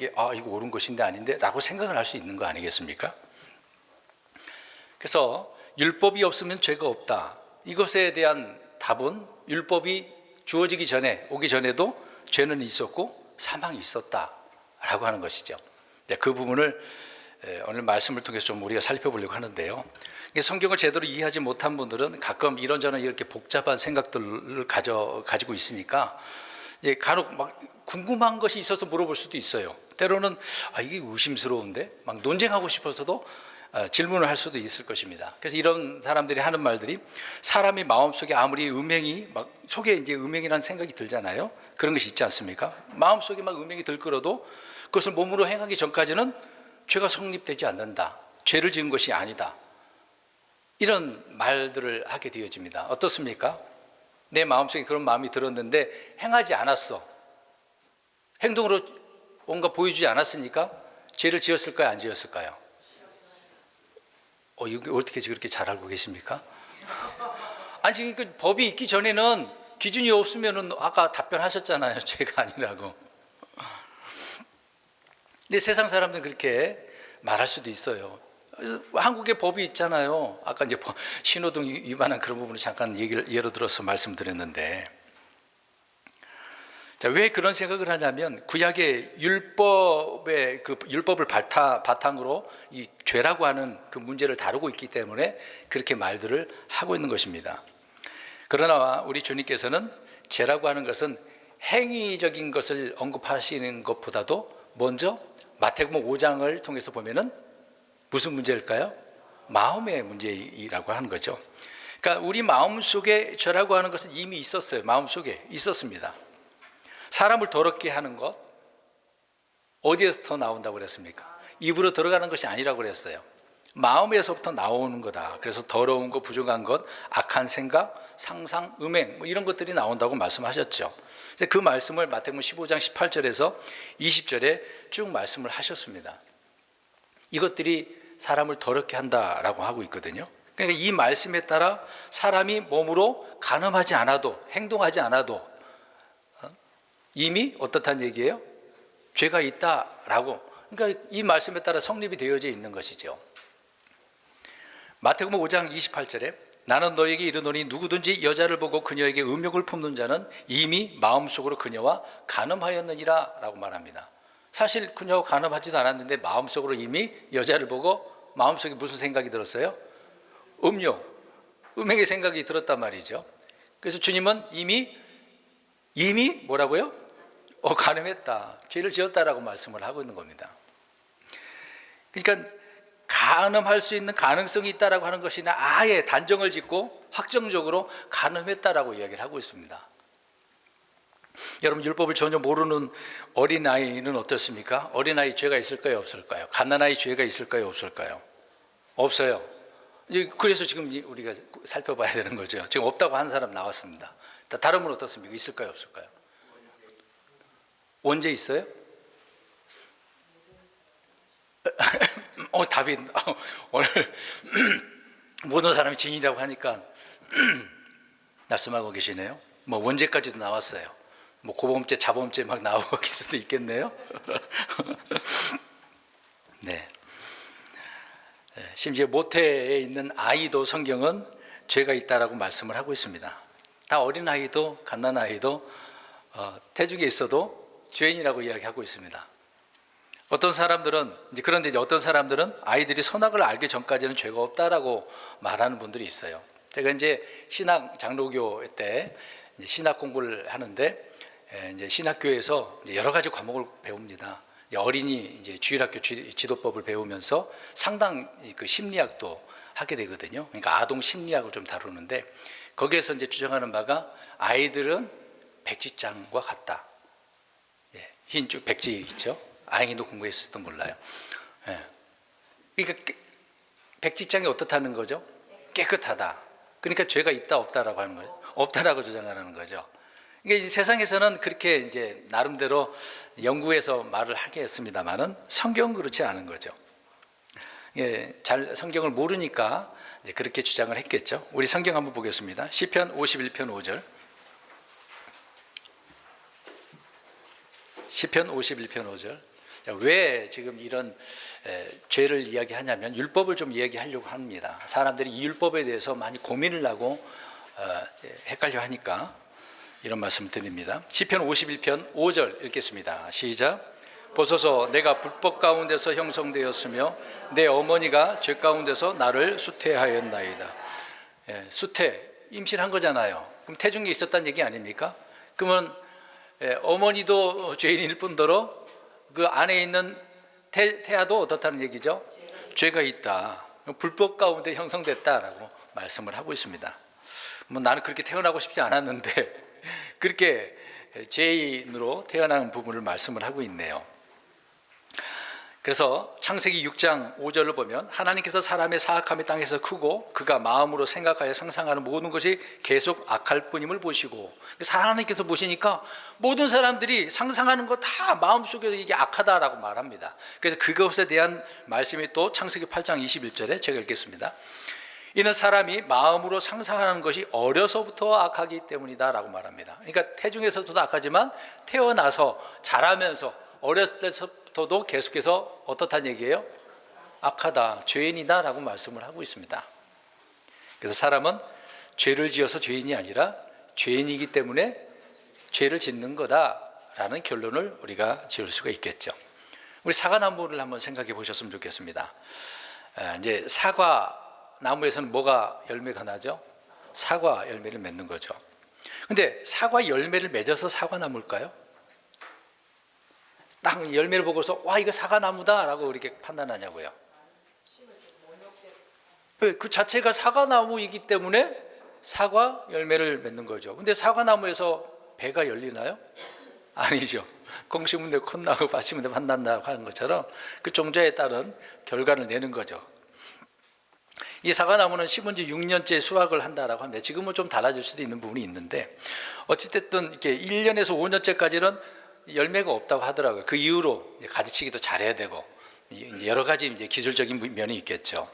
이게 이거 옳은 것인데 아닌데 라고 생각을 할 수 있는 거 아니겠습니까? 그래서 율법이 없으면 죄가 없다. 이것에 대한 답은 율법이 주어지기 전에, 오기 전에도 죄는 있었고 사망이 있었다라고 하는 것이죠. 그 부분을 오늘 말씀을 통해서 좀 우리가 살펴보려고 하는데요. 성경을 제대로 이해하지 못한 분들은 가끔 이런저런 이렇게 복잡한 생각들을 가지고 있으니까 간혹 막 궁금한 것이 있어서 물어볼 수도 있어요. 때로는 이게 의심스러운데 막 논쟁하고 싶어서도 질문을 할 수도 있을 것입니다. 그래서 이런 사람들이 하는 말들이, 사람이 마음속에 아무리 음행이 막 속에 이제 음행이라는 생각이 들잖아요. 그런 것이 있지 않습니까? 마음속에 막 음행이 들끓어도 그것을 몸으로 행하기 전까지는 죄가 성립되지 않는다. 죄를 지은 것이 아니다. 이런 말들을 하게 되어집니다. 어떻습니까? 내 마음속에 그런 마음이 들었는데 행하지 않았어. 행동으로 뭔가 보여주지 않았으니까 죄를 지었을까요? 안 지었을까요? 이거 어떻게 그렇게 잘 알고 계십니까? 아니, 지금 법이 있기 전에는 기준이 없으면은 아까 답변하셨잖아요. 죄가 아니라고. 근데 세상 사람들은 그렇게 말할 수도 있어요. 그래서 한국에 법이 있잖아요. 아까 이제 신호등 위반한 그런 부분을 잠깐 예로 들어서 말씀드렸는데, 왜 그런 생각을 하냐면 구약의 율법의 그 율법을 바탕으로 이 죄라고 하는 그 문제를 다루고 있기 때문에 그렇게 말들을 하고 있는 것입니다. 그러나 우리 주님께서는 죄라고 하는 것은 행위적인 것을 언급하시는 것보다도 먼저 마태복음 5장을 통해서 보면은 무슨 문제일까요? 마음의 문제라고 하는 거죠. 그러니까 우리 마음속에 죄라고 하는 것은 이미 있었어요. 마음속에 있었습니다. 사람을 더럽게 하는 것, 어디에서부터 나온다고 그랬습니까? 입으로 들어가는 것이 아니라고 그랬어요. 마음에서부터 나오는 거다. 그래서 더러운 것, 부정한 것, 악한 생각, 상상, 음행 이런 것들이 나온다고 말씀하셨죠. 그 말씀을 마태복음 15장 18절에서 20절에 쭉 말씀을 하셨습니다. 이것들이 사람을 더럽게 한다라고 하고 있거든요. 그러니까 이 말씀에 따라 사람이 몸으로 간음하지 않아도, 행동하지 않아도 이미 어떻다는 얘기예요? 죄가 있다라고. 그러니까 이 말씀에 따라 성립이 되어져 있는 것이죠. 마태복음 5장 28절에 나는 너에게 이르노니 누구든지 여자를 보고 그녀에게 음욕을 품는 자는 이미 마음속으로 그녀와 간음하였느니라 라고 말합니다. 사실 그녀와 간음하지도 않았는데 마음속으로 이미 여자를 보고 마음속에 무슨 생각이 들었어요? 음행의 생각이 들었단 말이죠. 그래서 주님은 이미 뭐라고요? 간음했다, 죄를 지었다라고 말씀을 하고 있는 겁니다. 그러니까 간음할 수 있는 가능성이 있다라고 하는 것이나 아예 단정을 짓고 확정적으로 간음했다라고 이야기를 하고 있습니다. 여러분, 율법을 전혀 모르는 어린아이는 어떻습니까? 어린아이 죄가 있을까요? 없을까요? 갓난아이 죄가 있을까요? 없을까요? 없어요. 그래서 지금 우리가 살펴봐야 되는 거죠. 지금 없다고 한 사람 나왔습니다. 다른 분 어떻습니까? 있을까요? 없을까요? 언제 있어요? 답이 오늘 모든 사람이 증인이라고 하니까 말씀하고 계시네요. 원죄까지도 나왔어요. 고범죄, 자범죄 막 나오길 수도 있겠네요. 네. 심지어 모태에 있는 아이도 성경은 죄가 있다라고 말씀을 하고 있습니다. 다 어린아이도 갓난아이도 태중에 있어도 죄인이라고 이야기하고 있습니다. 그런데 어떤 사람들은 아이들이 선악을 알기 전까지는 죄가 없다라고 말하는 분들이 있어요. 제가 이제 신학 장로교 때 신학 공부를 하는데 이제 신학교에서 여러 가지 과목을 배웁니다. 어린이 이제 주일학교 지도법을 배우면서 상당 그 심리학도 하게 되거든요. 그러니까 아동 심리학을 좀 다루는데 거기에서 이제 주장하는 바가 아이들은 백지장과 같다. 흰 백지 있죠? 아행이도 공부했을지도 몰라요. 그러니까 백지장이 어떻다는 거죠? 깨끗하다. 그러니까 죄가 있다 없다라고 하는 거예요. 없다라고 주장하는 거죠. 그러니까 세상에서는 그렇게 이제 나름대로 연구해서 말을 하게 했습니다만은 성경은 그렇지 않은 거죠. 잘 성경을 모르니까 이제 그렇게 주장을 했겠죠. 우리 성경 한번 보겠습니다. 시편 51편 5절. 시편 51편 5절. 왜 지금 이런 죄를 이야기하냐면 율법을 좀 이야기하려고 합니다. 사람들이 이 율법에 대해서 많이 고민을 하고 헷갈려 하니까 이런 말씀 드립니다. 시편 51편 5절 읽겠습니다. 시작. 보소서 내가 불법 가운데서 형성되었으며 내 어머니가 죄 가운데서 나를 수태하였나이다. 수태, 임신한 거잖아요. 그럼 태중에 있었다는 얘기 아닙니까? 그러면 어머니도 죄인일 뿐더러 그 안에 있는 태아도 어떻다는 얘기죠? 죄가 있다. 불법 가운데 형성됐다라고 말씀을 하고 있습니다. 뭐 나는 그렇게 태어나고 싶지 않았는데 그렇게 죄인으로 태어나는 부분을 말씀을 하고 있네요. 그래서 창세기 6장 5절을 보면 하나님께서 사람의 사악함이 땅에서 크고 그가 마음으로 생각하여 상상하는 모든 것이 계속 악할 뿐임을 보시고, 하나님께서 보시니까 모든 사람들이 상상하는 거 다 마음속에서 이게 악하다라고 말합니다. 그래서 그것에 대한 말씀이 또 창세기 8장 21절에 제가 읽겠습니다. 이는 사람이 마음으로 상상하는 것이 어려서부터 악하기 때문이다 라고 말합니다. 그러니까 태중에서도 악하지만 태어나서 자라면서 어렸을 때부터도 계속해서 어떻다는 얘기예요? 악하다, 죄인이다 라고 말씀을 하고 있습니다. 그래서 사람은 죄를 지어서 죄인이 아니라 죄인이기 때문에 죄를 짓는 거다라는 결론을 우리가 지을 수가 있겠죠. 우리 사과나무를 한번 생각해 보셨으면 좋겠습니다. 이제 사과나무에서는 뭐가 열매가 나죠? 사과 열매를 맺는 거죠. 근데 사과 열매를 맺어서 사과나무일까요? 딱 열매를 보고서 와 이거 사과나무다라고 이렇게 판단하냐고요. 그 자체가 사과나무이기 때문에 사과 열매를 맺는 거죠. 근데 사과나무에서 배가 열리나요? 아니죠. 콩 심은 데 콩 나고 밭 심은 데 밭 난다고 하는 것처럼 그 종자에 따른 결과를 내는 거죠. 이 사과나무는 심은 지 6년째 수확을 한다라고 합니다. 지금은 좀 달라질 수도 있는 부분이 있는데 어찌됐든 이렇게 1년에서 5년째까지는 열매가 없다고 하더라고요. 그 이후로 가지치기도 잘해야 되고 여러 가지 이제 기술적인 면이 있겠죠.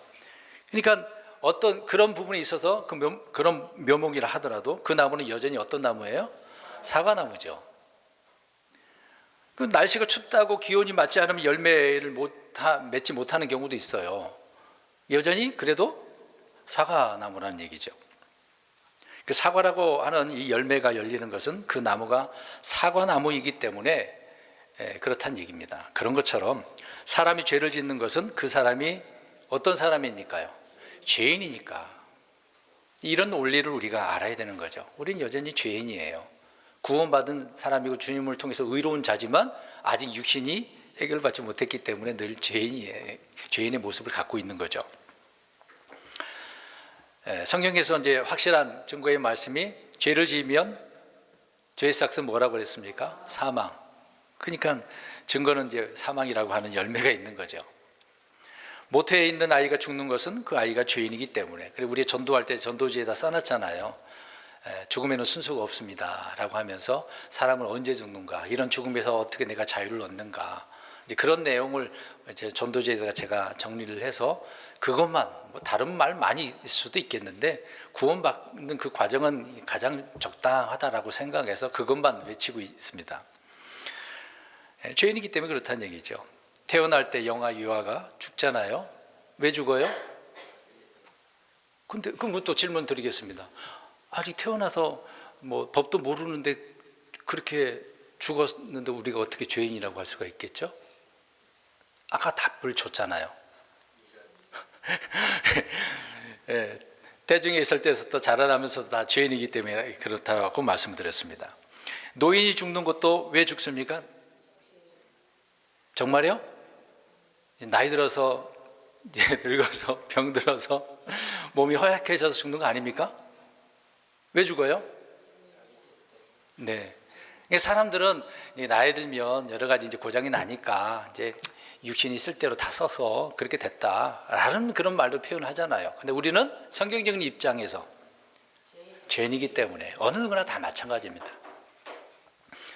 그러니까 어떤 그런 부분이 있어서 그런 묘목이라 하더라도 그 나무는 여전히 어떤 나무예요? 사과나무죠. 그 날씨가 춥다고 기온이 맞지 않으면 열매를 맺지 못하는 경우도 있어요. 여전히 그래도 사과나무라는 얘기죠. 그 사과라고 하는 이 열매가 열리는 것은 그 나무가 사과나무이기 때문에 그렇다는 얘기입니다. 그런 것처럼 사람이 죄를 짓는 것은 그 사람이 어떤 사람이니까요? 죄인이니까. 이런 원리를 우리가 알아야 되는 거죠. 우리는 여전히 죄인이에요. 구원받은 사람이고 주님을 통해서 의로운 자지만 아직 육신이 해결받지 못했기 때문에 늘 죄인의 모습을 갖고 있는 거죠. 성경에서 이제 확실한 증거의 말씀이 죄를 지으면 죄의 삭은 뭐라고 그랬습니까? 사망. 그러니까 증거는 이제 사망이라고 하는 열매가 있는 거죠. 모태에 있는 아이가 죽는 것은 그 아이가 죄인이기 때문에. 그리고 우리 전도할 때 전도지에다 써놨잖아요. 죽음에는 순서가 없습니다 라고 하면서 사람은 언제 죽는가, 이런 죽음에서 어떻게 내가 자유를 얻는가, 이제 그런 내용을 이제 전도지에다가 제가 정리를 해서 그것만, 뭐 다른 말 많이 있을 수도 있겠는데 구원받는 그 과정은 가장 적당하다라고 생각해서 그것만 외치고 있습니다. 죄인이기 때문에 그렇다는 얘기죠. 태어날 때 영아 유아가 죽잖아요. 왜 죽어요? 근데 그럼 또 질문 드리겠습니다. 아직 태어나서 뭐 법도 모르는데 그렇게 죽었는데 우리가 어떻게 죄인이라고 할 수가 있겠죠? 아까 답을 줬잖아요. 대중에 있을 때부터 자라나면서도 다 죄인이기 때문에 그렇다고 말씀드렸습니다. 노인이 죽는 것도 왜 죽습니까? 정말요? 나이 들어서, 늙어서, 병들어서 몸이 허약해져서 죽는 거 아닙니까? 왜 죽어요? 네. 사람들은 나이 들면 여러 가지 이제 고장이 나니까 이제 육신이 있을 대로 다 써서 그렇게 됐다라는 그런 말로 표현하잖아요. 근데 우리는 성경적인 입장에서 죄인이기 때문에 어느 누구나 다 마찬가지입니다.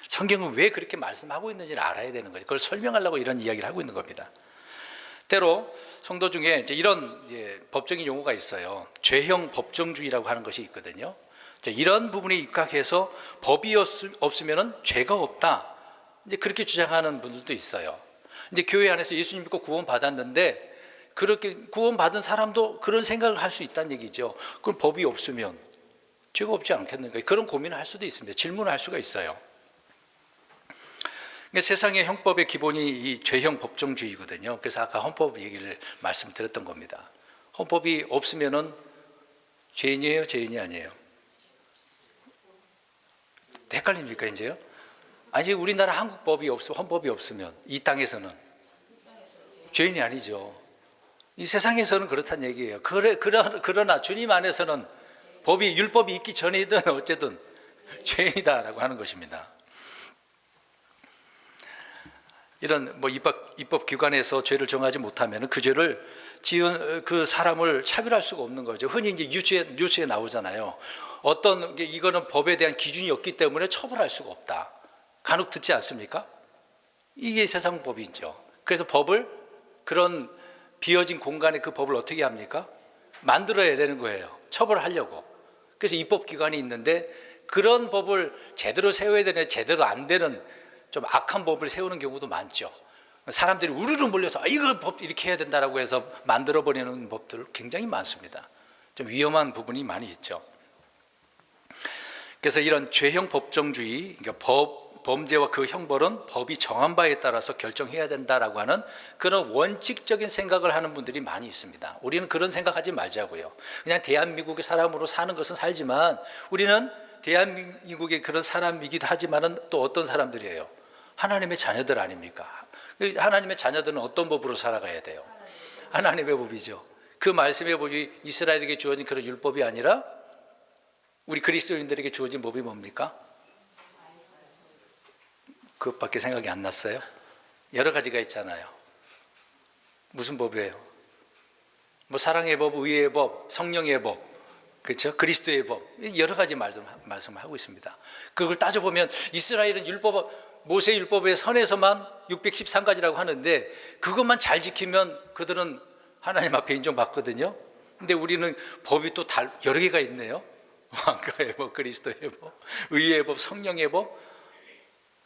성경은 왜 그렇게 말씀하고 있는지를 알아야 되는 거예요. 그걸 설명하려고 이런 이야기를 하고 있는 겁니다. 때로 성도 중에 이제 이런 법적인 용어가 있어요. 죄형 법정주의라고 하는 것이 있거든요. 이런 부분에 입각해서 법이 없으면 죄가 없다, 이제 그렇게 주장하는 분들도 있어요. 이제 교회 안에서 예수님 믿고 구원받았는데 그렇게 구원받은 사람도 그런 생각을 할 수 있다는 얘기죠. 그럼 법이 없으면 죄가 없지 않겠는가? 그런 고민을 할 수도 있습니다. 질문을 할 수가 있어요. 그러니까 세상의 형법의 기본이 이 죄형 법정주의거든요. 그래서 아까 헌법 얘기를 말씀드렸던 겁니다. 헌법이 없으면은 죄인이에요, 죄인이 아니에요? 헷갈립니까 이제요? 아니 우리나라 한국법이 없으면, 헌법이 없으면 이 땅에서는 죄인이 아니죠. 이 세상에서는 그렇다는 얘기예요. 그러나 주님 안에서는 법이 율법이 있기 전이든 어쨌든 죄인이다라고 하는 것입니다. 이런 입법 기관에서 죄를 정하지 못하면 그 죄를 지은 그 사람을 차별할 수가 없는 거죠. 흔히 이제 뉴스에 나오잖아요. 어떤 게 이거는 법에 대한 기준이 없기 때문에 처벌할 수가 없다. 간혹 듣지 않습니까? 이게 세상 법이죠. 그래서 법을 그런 비어진 공간에 그 법을 어떻게 합니까? 만들어야 되는 거예요. 처벌하려고. 그래서 입법기관이 있는데 그런 법을 제대로 세워야 되는 제대로 안 되는 좀 악한 법을 세우는 경우도 많죠. 사람들이 우르르 몰려서 이거 법 이렇게 해야 된다라고 해서 만들어버리는 법들 굉장히 많습니다. 좀 위험한 부분이 많이 있죠. 그래서 이런 죄형 법정주의, 그러니까 범죄와 그 형벌은 법이 정한 바에 따라서 결정해야 된다라고 하는 그런 원칙적인 생각을 하는 분들이 많이 있습니다. 우리는 그런 생각하지 말자고요. 그냥 대한민국의 사람으로 사는 것은 살지만 우리는 대한민국의 그런 사람이기도 하지만은 또 어떤 사람들이에요? 하나님의 자녀들 아닙니까? 하나님의 자녀들은 어떤 법으로 살아가야 돼요? 하나님의 법이죠. 그 말씀의 법이 이스라엘에게 주어진 그런 율법이 아니라 우리 그리스도인들에게 주어진 법이 뭡니까? 그것밖에 생각이 안 났어요? 여러 가지가 있잖아요. 무슨 법이에요? 뭐 사랑의 법, 의의 법, 성령의 법, 그렇죠? 그리스도의 법, 여러 가지 말씀을 하고 있습니다. 그걸 따져보면 이스라엘은 모세 율법의 선에서만 613가지라고 하는데 그것만 잘 지키면 그들은 하나님 앞에 인정받거든요. 근데 우리는 법이 또 여러 개가 있네요. 왕가의 법, 그리스도의 법, 의의 법, 성령의 법.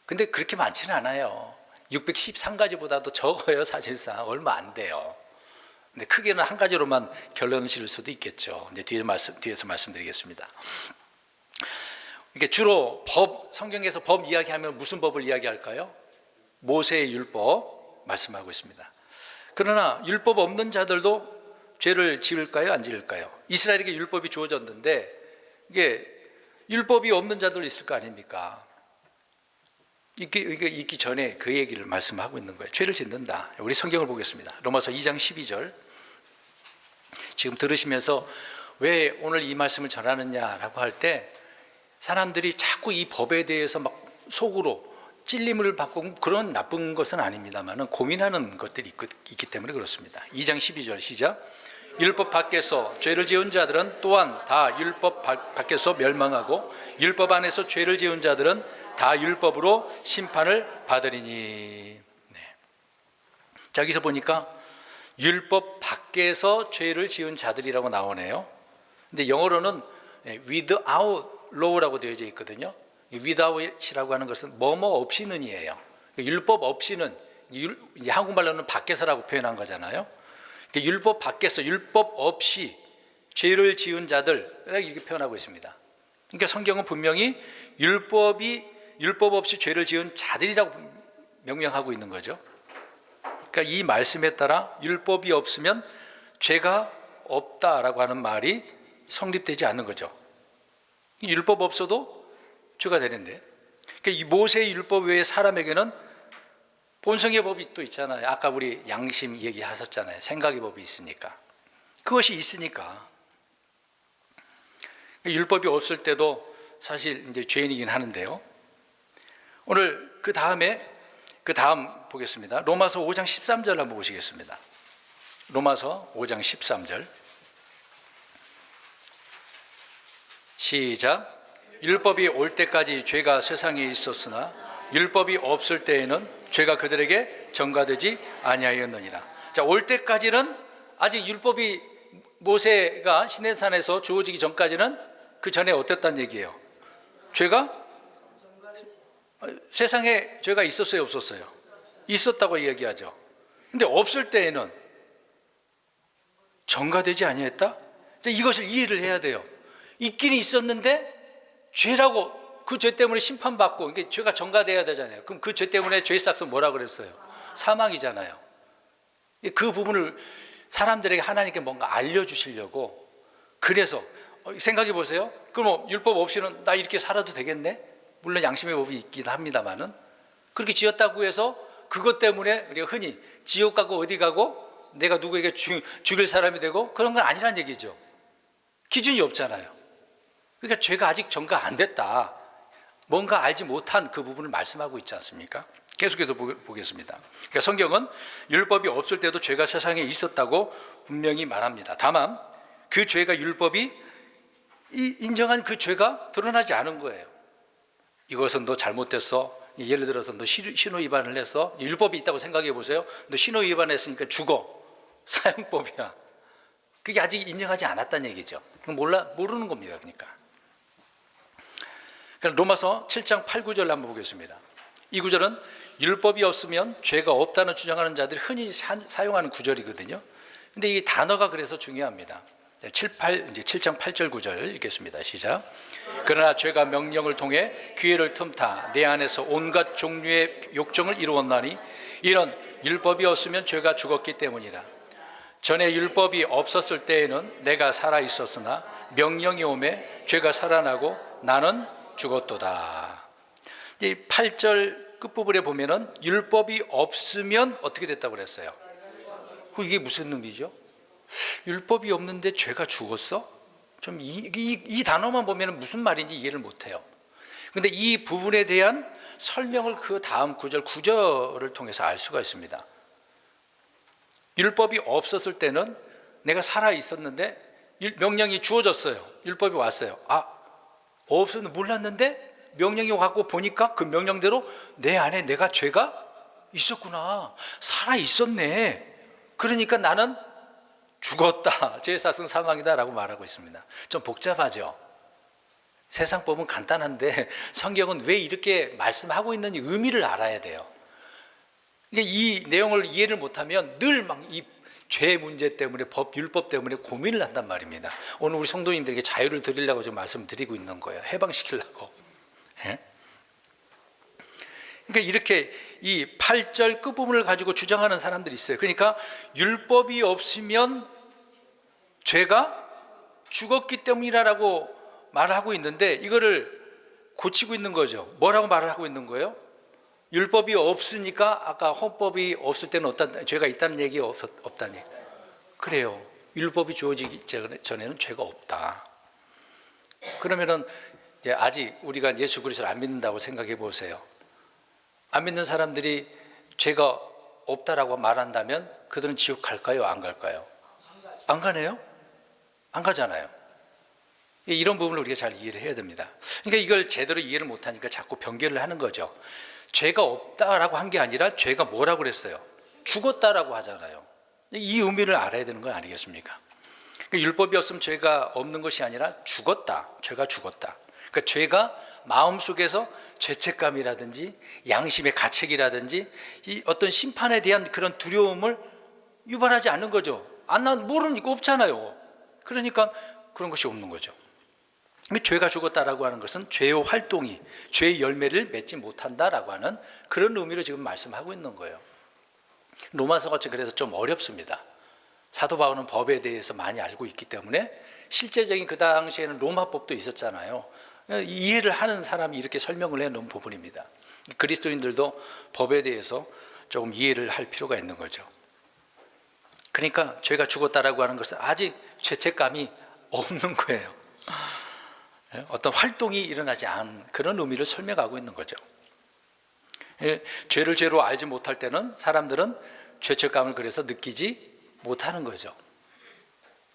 근데 그렇게 많지는 않아요. 613가지보다도 적어요. 사실상 얼마 안 돼요. 근데 크게는 한 가지로만 결론을 지을 수도 있겠죠. 이제 뒤에서 말씀드리겠습니다. 이게 주로 성경에서 법 이야기하면 무슨 법을 이야기할까요? 모세의 율법 말씀하고 있습니다. 그러나 율법 없는 자들도 죄를 지을까요? 안 지을까요? 이스라엘에게 율법이 주어졌는데 이게 율법이 없는 자들 있을 거 아닙니까? 있기 전에 그 얘기를 말씀하고 있는 거예요. 죄를 짓는다. 우리 성경을 보겠습니다. 로마서 2장 12절. 지금 들으시면서 왜 오늘 이 말씀을 전하느냐라고 할 때 사람들이 자꾸 이 법에 대해서 막 속으로 찔림을 받고 그런 나쁜 것은 아닙니다만 고민하는 것들이 있기 때문에 그렇습니다. 2장 12절 시작. 율법 밖에서 죄를 지은 자들은 또한 다 율법 밖에서 멸망하고 율법 안에서 죄를 지은 자들은 다 율법으로 심판을 받으리니. 네. 자, 여기서 보니까 율법 밖에서 죄를 지은 자들이라고 나오네요. 근데 영어로는 without law라고 되어져 있거든요. without이라고 하는 것은 뭐뭐 없이는이에요. 율법 없이는, 한국말로는 밖에서라고 표현한 거잖아요. 율법 밖에서, 율법 없이 죄를 지은 자들 이렇게 표현하고 있습니다. 그러니까 성경은 분명히 율법 없이 죄를 지은 자들이라고 명명하고 있는 거죠. 그러니까 이 말씀에 따라 율법이 없으면 죄가 없다라고 하는 말이 성립되지 않는 거죠. 율법 없어도 죄가 되는데, 그러니까 이 모세의 율법 외에 사람에게는 본성의 법이 또 있잖아요. 아까 우리 양심 얘기하셨잖아요. 생각의 법이 있으니까. 그것이 있으니까 율법이 없을 때도 사실 이제 죄인이긴 하는데요. 오늘 그 다음 보겠습니다. 로마서 5장 13절 한번 보시겠습니다. 로마서 5장 13절 시작. 율법이 올 때까지 죄가 세상에 있었으나 율법이 없을 때에는 죄가 그들에게 전가되지 아니하였느니라. 자, 올 때까지는 아직 율법이 모세가 시내산에서 주어지기 전까지는 그 전에 어땠다는 얘기예요? 죄가 세상에 죄가 있었어요, 없었어요? 있었다고 이야기하죠. 근데 없을 때에는 전가되지 아니했다? 이것을 이해를 해야 돼요. 있기는 있었는데 죄라고, 그 죄 때문에 심판받고, 이게 죄가 전가돼야 되잖아요. 그럼 그 죄 때문에 죄의 싹은 뭐라 그랬어요? 사망이잖아요. 그 부분을 사람들에게 하나님께 뭔가 알려주시려고, 그래서 생각해 보세요. 그럼 율법 없이는 나 이렇게 살아도 되겠네? 물론 양심의 법이 있긴 합니다만은, 그렇게 지었다고 해서 그것 때문에 우리가 흔히 지옥 가고 어디 가고 내가 누구에게 죽일 사람이 되고 그런 건 아니란 얘기죠. 기준이 없잖아요. 그러니까 죄가 아직 전가 안 됐다, 뭔가 알지 못한 그 부분을 말씀하고 있지 않습니까? 계속해서 보겠습니다. 그러니까 성경은 율법이 없을 때도 죄가 세상에 있었다고 분명히 말합니다. 다만 그 죄가, 율법이 인정한 그 죄가 드러나지 않은 거예요. 이것은 너 잘못됐어. 예를 들어서 너 신호 위반을 해서, 율법이 있다고 생각해 보세요. 너 신호 위반했으니까 죽어. 사형법이야. 그게 아직 인정하지 않았다는 얘기죠. 모르는 겁니다. 그러니까 로마서 7장 8, 9절 한번 보겠습니다. 이 구절은 율법이 없으면 죄가 없다는 주장하는 자들이 흔히 사용하는 구절이거든요. 근데 이 단어가 그래서 중요합니다. 7장 8절 9절 읽겠습니다. 시작. 그러나 죄가 명령을 통해 기회를 틈타 내 안에서 온갖 종류의 욕정을 이루었나니 이런 율법이 없으면 죄가 죽었기 때문이라. 전에 율법이 없었을 때에는 내가 살아 있었으나 명령이 오매 죄가 살아나고 나는 죽었도다. 이 8절 끝부분에 보면은 율법이 없으면 어떻게 됐다고 그랬어요? 이게 무슨 의미죠? 율법이 없는데 죄가 죽었어? 좀 이 단어만 보면 무슨 말인지 이해를 못해요. 근데 이 부분에 대한 설명을 그 다음 9절을 통해서 알 수가 있습니다. 율법이 없었을 때는 내가 살아 있었는데 명령이 주어졌어요. 율법이 왔어요. 없었는데 몰랐는데 명령이 왔고 보니까 그 명령대로 내 안에 내가 죄가 있었구나. 살아 있었네. 그러니까 나는 죽었다. 죄의 삭은 사망이다 라고 말하고 있습니다. 좀 복잡하죠. 세상 법은 간단한데 성경은 왜 이렇게 말씀하고 있는지 의미를 알아야 돼요. 이 내용을 이해를 못하면 늘 막 이 죄 문제 때문에, 율법 때문에 고민을 한단 말입니다. 오늘 우리 성도님들에게 자유를 드리려고 좀 말씀드리고 있는 거예요. 해방시키려고. 그러니까 이렇게 이 8절 끝부분을 가지고 주장하는 사람들이 있어요. 그러니까 율법이 없으면 죄가 죽었기 때문이라고 말을 하고 있는데 이거를 고치고 있는 거죠. 뭐라고 말을 하고 있는 거예요? 율법이 없으니까 아까 헌법이 없을 때는 죄가 있다는 얘기 없다니. 그래요. 율법이 주어지기 전에는 죄가 없다. 그러면은 이제 아직 우리가 예수 그리스도를 안 믿는다고 생각해 보세요. 안 믿는 사람들이 죄가 없다라고 말한다면 그들은 지옥 갈까요? 안 갈까요? 안 가네요? 안 가잖아요. 이런 부분을 우리가 잘 이해를 해야 됩니다. 그러니까 이걸 제대로 이해를 못하니까 자꾸 변개를 하는 거죠. 죄가 없다라고 한 게 아니라 죄가 뭐라고 그랬어요? 죽었다라고 하잖아요. 이 의미를 알아야 되는 거 아니겠습니까? 그러니까 율법이 없으면 죄가 없는 것이 아니라 죽었다. 죄가 죽었다. 그러니까 죄가 마음속에서 죄책감이라든지 양심의 가책이라든지 이 어떤 심판에 대한 그런 두려움을 유발하지 않는 거죠. 난 모르는 거 없잖아요. 그러니까 그런 것이 없는 거죠. 죄가 죽었다라고 하는 것은 죄의 활동이, 죄의 열매를 맺지 못한다라고 하는 그런 의미로 지금 말씀하고 있는 거예요. 로마서가 그래서 좀 어렵습니다. 사도 바울은 법에 대해서 많이 알고 있기 때문에 실제적인 그 당시에는 로마법도 있었잖아요. 이해를 하는 사람이 이렇게 설명을 해놓은 부분입니다. 그리스도인들도 법에 대해서 조금 이해를 할 필요가 있는 거죠. 그러니까 죄가 죽었다라고 하는 것은 아직 죄책감이 없는 거예요. 어떤 활동이 일어나지 않은 그런 의미를 설명하고 있는 거죠. 죄를 죄로 알지 못할 때는 사람들은 죄책감을 그래서 느끼지 못하는 거죠.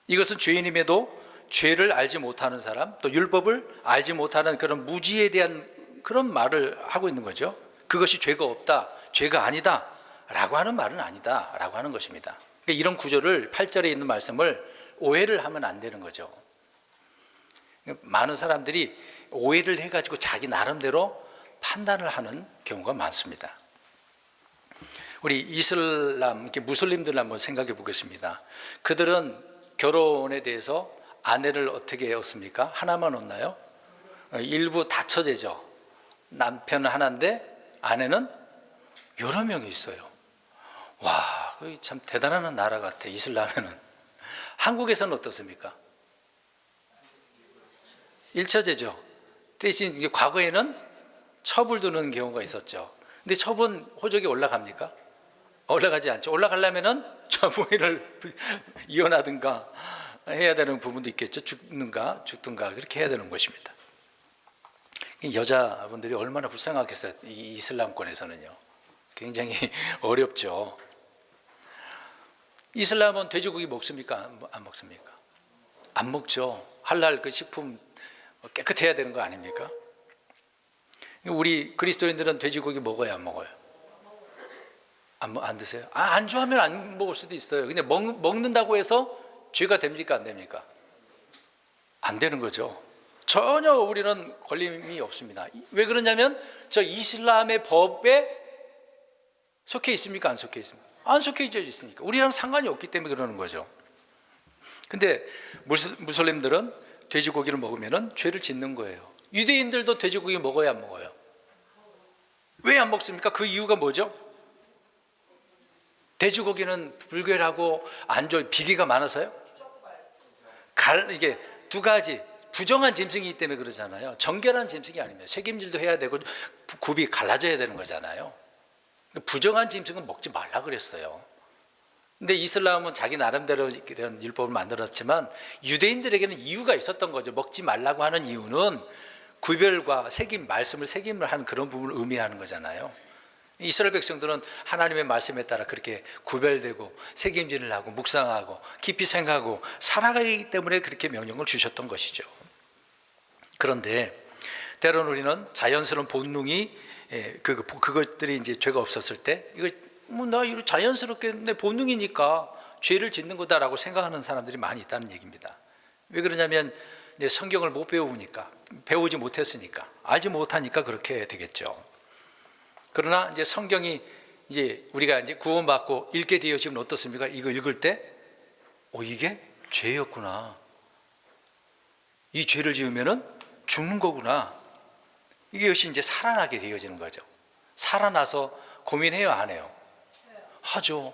이것은 죄인임에도 죄를 알지 못하는 사람, 또 율법을 알지 못하는 그런 무지에 대한 그런 말을 하고 있는 거죠. 그것이 죄가 없다, 죄가 아니다 라고 하는 말은 아니다 라고 하는 것입니다. 그러니까 이런 구절을 8절에 있는 말씀을 오해를 하면 안 되는 거죠. 많은 사람들이 오해를 해가지고 자기 나름대로 판단을 하는 경우가 많습니다. 우리 이슬람, 이렇게 무슬림들 한번 생각해 보겠습니다. 그들은 결혼에 대해서 아내를 어떻게 얻습니까? 하나만 얻나요? 일부 다처제죠. 남편은 하나인데 아내는 여러 명이 있어요. 와, 참 대단한 나라 같아, 이슬람에는. 한국에서는 어떻습니까? 일처제죠. 대신 이제 과거에는 첩을 두는 경우가 있었죠. 근데 첩은 호적이 올라갑니까? 올라가지 않죠. 올라가려면은 첩부인을 이혼하든가 해야 되는 부분도 있겠죠. 죽든가 그렇게 해야 되는 것입니다. 여자분들이 얼마나 불쌍하겠어요. 이 이슬람권에서는요. 굉장히 어렵죠. 이슬람은 돼지고기 먹습니까? 안 먹습니까? 안 먹죠. 할랄 그 식품 깨끗해야 되는 거 아닙니까? 우리 그리스도인들은 돼지고기 먹어요, 안 먹어요? 안 드세요? 안 좋아하면 안 먹을 수도 있어요. 근데 먹는다고 해서 죄가 됩니까, 안 됩니까? 안 되는 거죠. 전혀 우리는 걸림이 없습니다. 왜 그러냐면 저 이슬람의 법에 속해 있습니까, 안 속해 있습니까? 안 속해 있으니까. 우리랑 상관이 없기 때문에 그러는 거죠. 근데 무슬림들은 돼지고기를 먹으면 죄를 짓는 거예요. 유대인들도 돼지고기 먹어야 안 먹어요? 왜 안 먹습니까? 그 이유가 뭐죠? 돼지고기는 불결하고 안 좋은 비계가 많아서요? 이게 두 가지 부정한 짐승이기 때문에 그러잖아요. 정결한 짐승이 아닙니다. 책임질도 해야 되고 굽이 갈라져야 되는 거잖아요. 부정한 짐승은 먹지 말라 그랬어요. 근데 이슬람은 자기 나름대로 이런 율법을 만들었지만 유대인들에게는 이유가 있었던 거죠. 먹지 말라고 하는 이유는 구별과 말씀을 책임을 하는 그런 부분을 의미하는 거잖아요. 이스라엘 백성들은 하나님의 말씀에 따라 그렇게 구별되고 책임질을 하고 묵상하고 깊이 생각하고 살아가기 때문에 그렇게 명령을 주셨던 것이죠. 그런데 때로는 우리는 자연스러운 본능이 그것들이 이제 죄가 없었을 때 나 이거 자연스럽게 내 본능이니까 죄를 짓는 거다라고 생각하는 사람들이 많이 있다는 얘기입니다. 왜 그러냐면 이제 성경을 못 배우니까, 배우지 못했으니까, 알지 못하니까 그렇게 되겠죠. 그러나 이제 성경이 이제 우리가 이제 구원받고 읽게 되어지면 어떻습니까? 이거 읽을 때, 이게 죄였구나. 이 죄를 지으면은 죽는 거구나. 이것이 이제 살아나게 되어지는 거죠. 살아나서 고민해요, 안 해요? 하죠.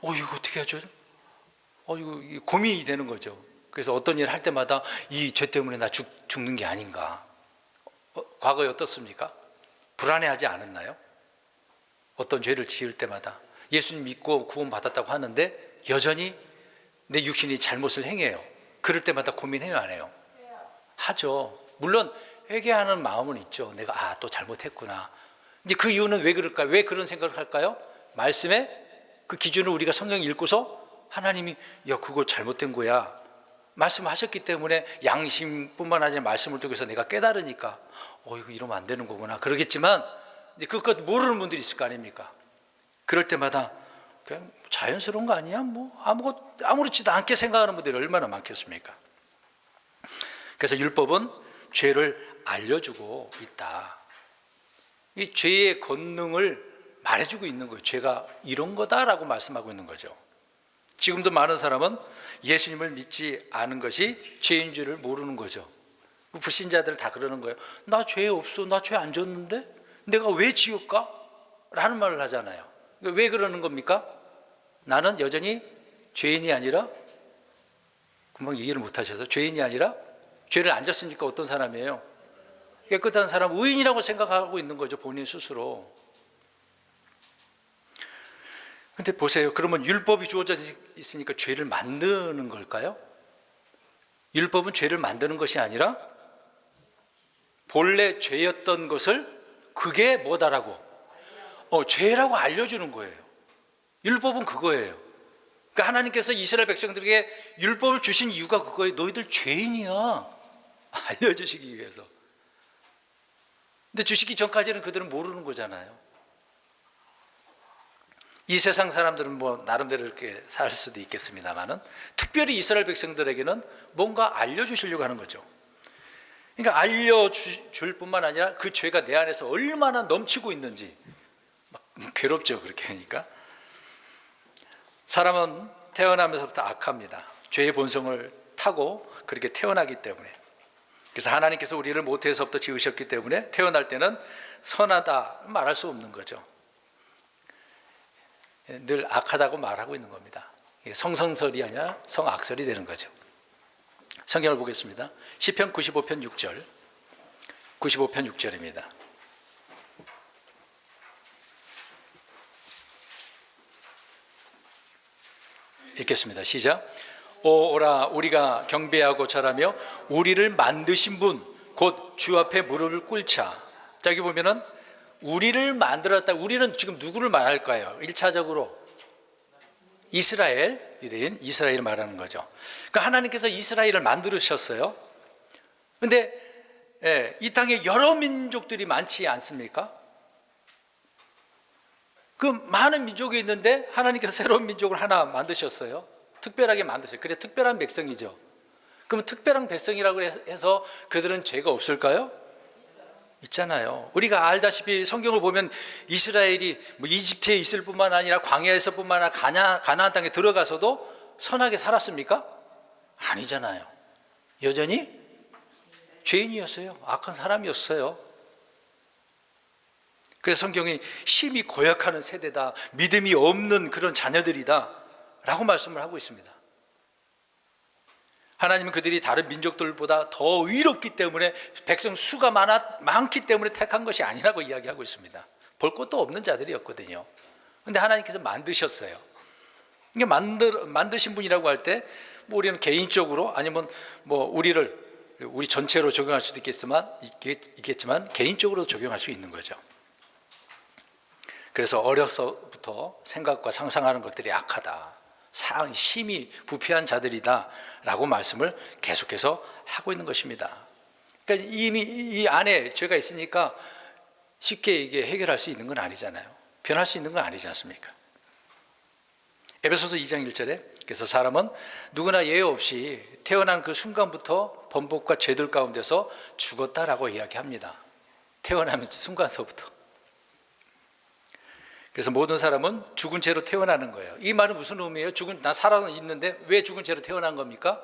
이거 어떻게 하죠? 이거 고민이 되는 거죠. 그래서 어떤 일을 할 때마다 이 죄 때문에 나 죽는 게 아닌가. 과거에 어떻습니까? 불안해하지 않았나요? 어떤 죄를 지을 때마다 예수님 믿고 구원받았다고 하는데 여전히 내 육신이 잘못을 행해요. 그럴 때마다 고민해요, 안 해요? 하죠. 물론 회개하는 마음은 있죠. 내가 또 잘못했구나. 이제 그 이유는 왜 그럴까요? 왜 그런 생각을 할까요? 말씀에 그 기준을 우리가 성경 읽고서 하나님이 그거 잘못된 거야 말씀하셨기 때문에 양심뿐만 아니라 말씀을 통해서 내가 깨달으니까 이거 이러면 안 되는 거구나 그러겠지만 이제 그것 모르는 분들이 있을 거 아닙니까? 그럴 때마다 그냥 자연스러운 거 아니야? 아무렇지도 않게 생각하는 분들이 얼마나 많겠습니까? 그래서 율법은 죄를 알려주고 있다. 이 죄의 권능을 말해주고 있는 거예요. 죄가 이런 거다라고 말씀하고 있는 거죠. 지금도 많은 사람은 예수님을 믿지 않은 것이 죄인 줄을 모르는 거죠. 불신자들 다 그러는 거예요. 나 죄 없어. 나 죄 안 졌는데 내가 왜 지을까? 라는 말을 하잖아요. 왜 그러는 겁니까? 나는 여전히 죄인이 아니라, 금방 이해를 못 하셔서, 죄인이 아니라 죄를 안 졌으니까 어떤 사람이에요? 깨끗한 사람, 의인이라고 생각하고 있는 거죠. 본인 스스로. 근데 보세요. 그러면 율법이 주어져 있으니까 죄를 만드는 걸까요? 율법은 죄를 만드는 것이 아니라 본래 죄였던 것을 그게 뭐다라고? 죄라고 알려주는 거예요. 율법은 그거예요. 그러니까 하나님께서 이스라엘 백성들에게 율법을 주신 이유가 그거예요. 너희들 죄인이야. 알려주시기 위해서. 근데 주시기 전까지는 그들은 모르는 거잖아요. 이 세상 사람들은 나름대로 이렇게 살 수도 있겠습니다만은 특별히 이스라엘 백성들에게는 뭔가 알려주시려고 하는 거죠. 그러니까 알려줄 뿐만 아니라 그 죄가 내 안에서 얼마나 넘치고 있는지 막 괴롭죠. 그렇게 하니까 사람은 태어나면서부터 악합니다. 죄의 본성을 타고 그렇게 태어나기 때문에. 그래서 하나님께서 우리를 모태에서부터 지으셨기 때문에 태어날 때는 선하다 말할 수 없는 거죠. 늘 악하다고 말하고 있는 겁니다. 성성설이 아니라 성악설이 되는 거죠. 성경을 보겠습니다. 시편 95편 6절, 95편 6절입니다. 읽겠습니다. 시작. 오라 우리가 경배하고 절하며 우리를 만드신 분 곧 주 앞에 무릎을 꿇자. 자, 여기 보면은 우리를 만들었다. 우리는 지금 누구를 말할까요? 1차적으로 이스라엘, 유대인 이스라엘을 말하는 거죠. 그러니까 하나님께서 이스라엘을 만들으셨어요. 그런데 이 땅에 여러 민족들이 많지 않습니까? 그 많은 민족이 있는데 하나님께서 새로운 민족을 하나 만드셨어요. 특별하게 만드셨어요. 그래 특별한 백성이죠. 그럼 특별한 백성이라고 해서 그들은 죄가 없을까요? 있잖아요. 우리가 알다시피 성경을 보면 이스라엘이 뭐 이집트에 있을 뿐만 아니라 광야에 있을 뿐만 아니라 가나안 땅에 들어가서도 선하게 살았습니까? 아니잖아요. 여전히 죄인이었어요. 악한 사람이었어요. 그래서 성경이 심히 고약하는 세대다, 믿음이 없는 그런 자녀들이다 라고 말씀을 하고 있습니다. 하나님은 그들이 다른 민족들보다 더 의롭기 때문에 백성 수가 많기 때문에 택한 것이 아니라고 이야기하고 있습니다. 볼 것도 없는 자들이었거든요. 그런데 하나님께서 만드셨어요. 이게 만드신 분이라고 할 때 뭐 우리는 개인적으로 아니면 뭐 우리 전체로 적용할 수도 있겠지만 개인적으로 적용할 수 있는 거죠. 그래서 어려서부터 생각과 상상하는 것들이 악하다, 심히 부패한 자들이다 라고 말씀을 계속해서 하고 있는 것입니다. 그러니까 이미 이 안에 죄가 있으니까 쉽게 이게 해결할 수 있는 건 아니잖아요. 변할 수 있는 건 아니지 않습니까? 에베소서 2장 1절에 그래서 사람은 누구나 예외 없이 태어난 그 순간부터 범법과 죄들 가운데서 죽었다라고 이야기합니다. 태어나는 순간서부터. 그래서 모든 사람은 죽은 채로 태어나는 거예요. 이 말은 무슨 의미예요? 나 살아 있는데 왜 죽은 채로 태어난 겁니까?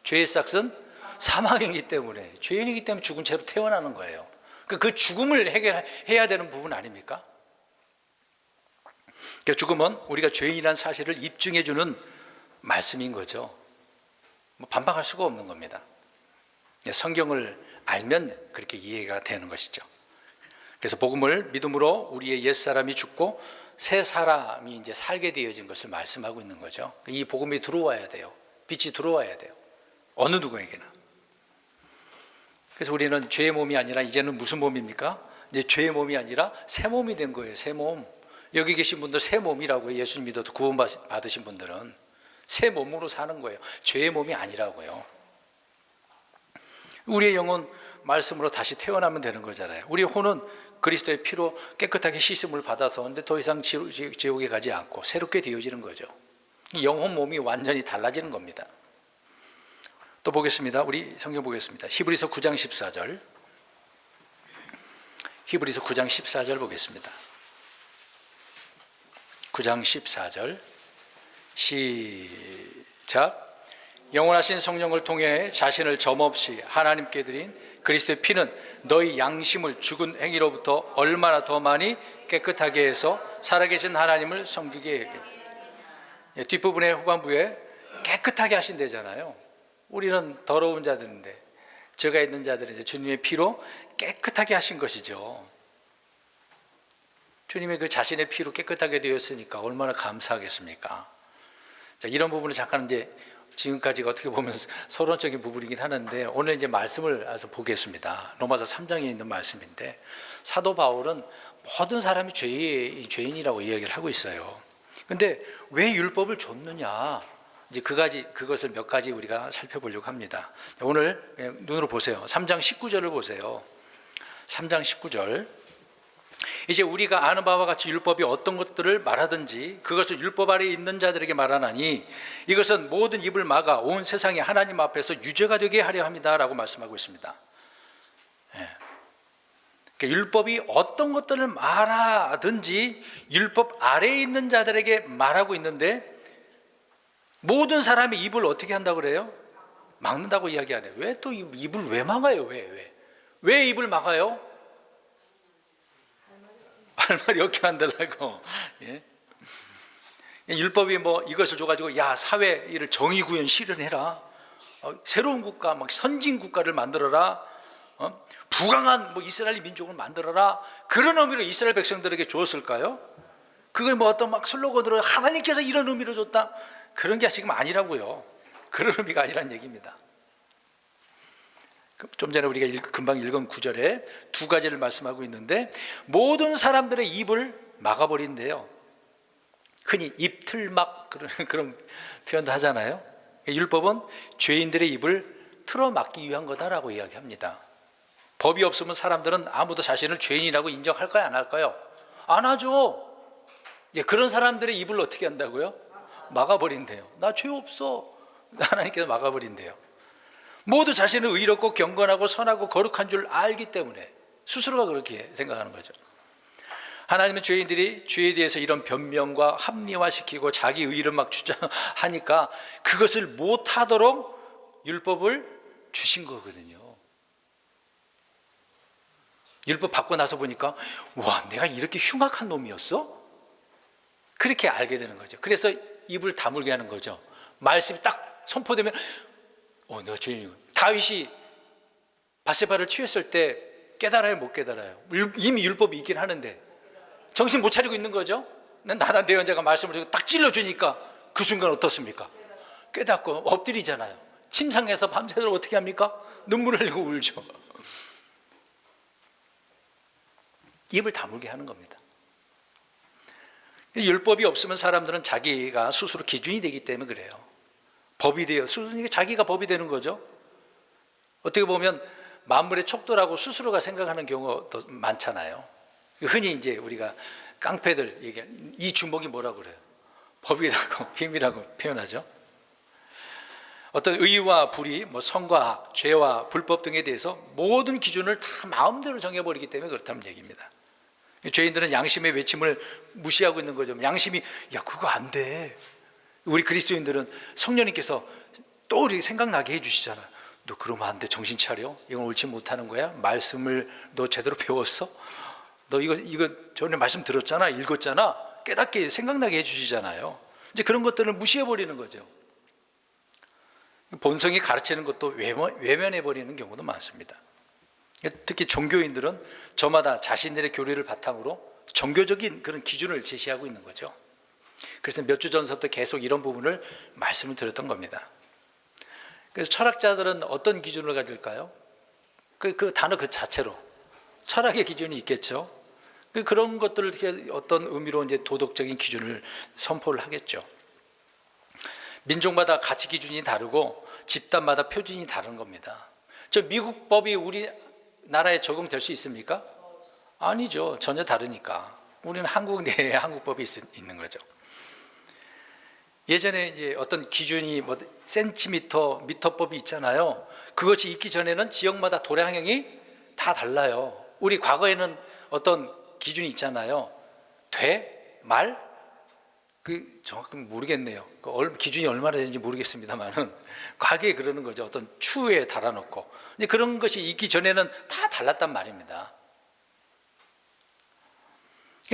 죄의 싹은 사망이기 때문에, 죄인이기 때문에 죽은 채로 태어나는 거예요. 그 죽음을 해결해야 되는 부분 아닙니까? 죽음은 우리가 죄인이라는 사실을 입증해 주는 말씀인 거죠. 뭐 반박할 수가 없는 겁니다. 성경을 알면 그렇게 이해가 되는 것이죠. 그래서 복음을 믿음으로 우리의 옛사람이 죽고 새 사람이 이제 살게 되어진 것을 말씀하고 있는 거죠. 이 복음이 들어와야 돼요. 빛이 들어와야 돼요. 어느 누구에게나. 그래서 우리는 죄의 몸이 아니라 이제는 무슨 몸입니까? 이제 죄의 몸이 아니라 새 몸이 된 거예요. 새 몸. 여기 계신 분들 새 몸이라고요. 예수님 믿어도 구원 받으신 분들은 새 몸으로 사는 거예요. 죄의 몸이 아니라고요. 우리의 영혼 말씀으로 다시 태어나면 되는 거잖아요. 우리의 혼은 그리스도의 피로 깨끗하게 씻음을 받아서 근데 더 이상 지옥에 가지 않고 새롭게 되어지는 거죠. 영혼 몸이 완전히 달라지는 겁니다. 또 보겠습니다. 우리 성경 보겠습니다. 히브리서 9장 14절. 히브리서 9장 14절 보겠습니다. 9장 14절 시작. 영원하신 성령을 통해 자신을 점없이 하나님께 드린 그리스도의 피는 너희 양심을 죽은 행위로부터 얼마나 더 많이 깨끗하게 해서 살아계신 하나님을 섬기게 해. 뒷부분의 후반부에 깨끗하게 하신대잖아요. 우리는 더러운 자들인데 죄가 있는 자들인데 주님의 피로 깨끗하게 하신 것이죠. 주님의 그 자신의 피로 깨끗하게 되었으니까 얼마나 감사하겠습니까? 자, 이런 부분을 잠깐 이제 지금까지가 어떻게 보면 서론적인 부분이긴 하는데 오늘 이제 말씀을 보겠습니다. 로마서 3장에 있는 말씀인데 사도 바울은 모든 사람이 죄인이라고 이야기를 하고 있어요. 근데 왜 율법을 줬느냐? 이제 그것을 몇 가지 우리가 살펴보려고 합니다. 오늘 눈으로 보세요. 3장 19절을 보세요. 3장 19절. 이제 우리가 아는 바와 같이 율법이 어떤 것들을 말하든지 그것을 율법 아래에 있는 자들에게 말하나니 이것은 모든 입을 막아 온 세상이 하나님 앞에서 유죄가 되게 하려 합니다 라고 말씀하고 있습니다. 그러니까 율법이 어떤 것들을 말하든지 율법 아래에 있는 자들에게 말하고 있는데 모든 사람의 입을 어떻게 한다고 그래요? 막는다고 이야기하네요. 왜 또 입을 왜 막아요? 왜 입을 막아요? 할 말이 없게 만들라고. 예? 율법이 뭐 이것을 줘가지고 야 사회 일을 정의구현 실현해라, 새로운 국가 막 선진 국가를 만들어라, 부강한 뭐 이스라엘 민족을 만들어라, 그런 의미로 이스라엘 백성들에게 주었을까요? 그걸 뭐 어떤 막 슬로건으로 하나님께서 이런 의미로 줬다, 그런 게 지금 아니라고요. 그런 의미가 아니란 얘기입니다. 좀 전에 우리가 금방 읽은 구절에 두 가지를 말씀하고 있는데, 모든 사람들의 입을 막아버린대요. 흔히 입틀막 그런 표현도 하잖아요. 율법은 죄인들의 입을 틀어막기 위한 거다라고 이야기합니다. 법이 없으면 사람들은 아무도 자신을 죄인이라고 인정할까요? 안 할까요? 안 하죠. 그런 사람들의 입을 어떻게 한다고요? 막아버린대요. 나 죄 없어. 하나님께서 막아버린대요. 모두 자신은 의롭고 경건하고 선하고 거룩한 줄 알기 때문에 스스로가 그렇게 생각하는 거죠. 하나님은 죄인들이 죄에 대해서 이런 변명과 합리화시키고 자기 의를 막 주장하니까 그것을 못하도록 율법을 주신 거거든요. 율법 받고 나서 보니까 와, 내가 이렇게 흉악한 놈이었어? 그렇게 알게 되는 거죠. 그래서 입을 다물게 하는 거죠. 말씀이 딱 선포되면 내가 죄인이고. 다윗이 밧세바를 취했을 때 깨달아요, 못 깨달아요? 이미 율법이 있긴 하는데 정신 못 차리고 있는 거죠. 나단 대언자가 말씀을 딱 찔러주니까 그 순간 어떻습니까? 깨닫고 엎드리잖아요. 침상에서 밤새도록 어떻게 합니까? 눈물을 흘리고 울죠. 입을 다물게 하는 겁니다. 율법이 없으면 사람들은 자기가 스스로 기준이 되기 때문에 그래요. 법이 돼요. 자기가 법이 되는 거죠. 어떻게 보면 만물의 척도라고 스스로가 생각하는 경우가 더 많잖아요. 흔히 이제 우리가 깡패들 얘기하는 이 주먹이 뭐라고 그래요? 법이라고 힘이라고 표현하죠. 어떤 의와 불의, 뭐 선과 악, 죄와 불법 등에 대해서 모든 기준을 다 마음대로 정해버리기 때문에 그렇다는 얘기입니다. 죄인들은 양심의 외침을 무시하고 있는 거죠. 양심이 야 그거 안 돼. 우리 그리스도인들은 성령님께서 또 우리 생각나게 해주시잖아. 너 그러면 안 돼. 정신 차려. 이건 옳지 못하는 거야. 말씀을 너 제대로 배웠어? 너 이거 전에 말씀 들었잖아. 읽었잖아. 깨닫게 생각나게 해주시잖아요. 이제 그런 것들을 무시해버리는 거죠. 본성이 가르치는 것도 외면해버리는 경우도 많습니다. 특히 종교인들은 저마다 자신들의 교리를 바탕으로 종교적인 그런 기준을 제시하고 있는 거죠. 그래서 몇 주 전서부터 계속 이런 부분을 말씀을 드렸던 겁니다. 그래서 철학자들은 어떤 기준을 가질까요? 그 단어 그 자체로 철학의 기준이 있겠죠. 그런 것들을 어떤 의미로 이제 도덕적인 기준을 선포를 하겠죠. 민족마다 가치 기준이 다르고 집단마다 표준이 다른 겁니다. 저 미국 법이 우리나라에 적용될 수 있습니까? 아니죠. 전혀 다르니까. 우리는 한국 내에 한국법이 있는 거죠. 예전에 이제 어떤 기준이 뭐 센티미터, 미터법이 있잖아요. 그것이 있기 전에는 지역마다 도량형이 다 달라요. 우리 과거에는 어떤 기준이 있잖아요. 돼? 말? 정확히 모르겠네요. 기준이 얼마나 되는지 모르겠습니다만은 과거에 그러는 거죠. 어떤 추에 달아놓고. 이제 그런 것이 있기 전에는 다 달랐단 말입니다.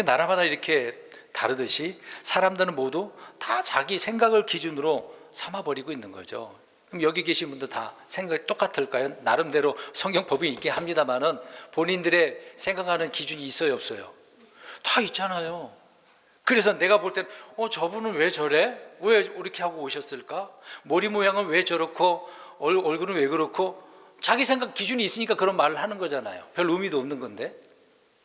나라마다 이렇게 다르듯이 사람들은 모두 다 자기 생각을 기준으로 삼아버리고 있는 거죠. 그럼 여기 계신 분들 다 생각이 똑같을까요? 나름대로 성경 법이 있긴 합니다만은 본인들의 생각하는 기준이 있어요, 없어요? 다 있잖아요. 그래서 내가 볼 때는 저분은 왜 저래? 왜 이렇게 하고 오셨을까? 머리 모양은 왜 저렇고 얼굴은 왜 그렇고? 자기 생각 기준이 있으니까 그런 말을 하는 거잖아요. 별 의미도 없는 건데.